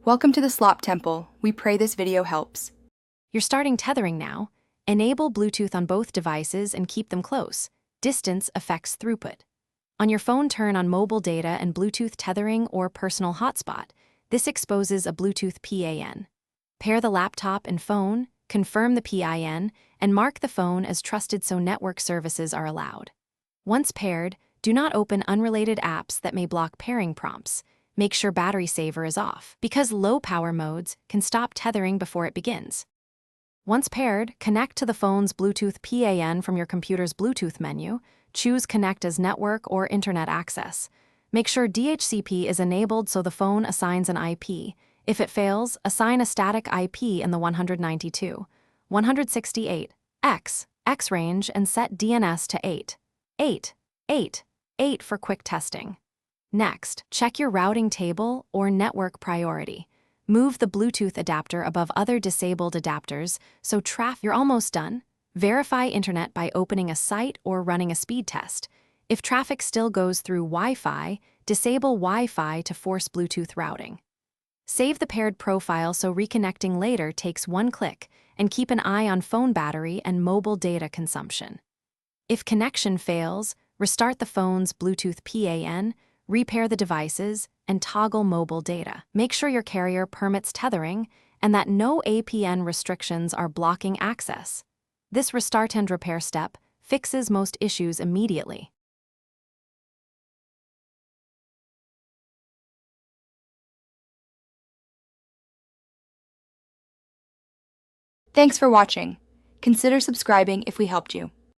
Welcome to the Slop Temple. We pray this video helps. You're starting tethering now. Enable Bluetooth on both devices and keep them close. Distance affects throughput. On your phone, turn on mobile data and Bluetooth tethering or personal hotspot. This exposes a Bluetooth PAN. Pair the laptop and phone, confirm the PIN, and mark the phone as trusted so network services are allowed. Once paired, do not open unrelated apps that may block pairing prompts. Make sure battery saver is off, because low power modes can stop tethering before it begins. Once paired, connect to the phone's Bluetooth PAN from your computer's Bluetooth menu. Choose Connect as network or internet access. Make sure DHCP is enabled so the phone assigns an IP. If it fails, assign a static IP in the 192.168.x range and set DNS to 8.8.8.8 for quick testing. Next, check your routing table or network priority. Move the Bluetooth adapter above other disabled adapters so you're almost done. Verify internet by opening a site or running a speed test. If traffic still goes through Wi-Fi, disable Wi-Fi to force Bluetooth routing. Save the paired profile so reconnecting later takes one click, and keep an eye on phone battery and mobile data consumption. If connection fails, restart the phone's Bluetooth PAN, repair the devices, and toggle mobile data. Make sure your carrier permits tethering and that no APN restrictions are blocking access. This restart and repair step fixes most issues immediately. Thanks for watching. Consider subscribing if we helped you.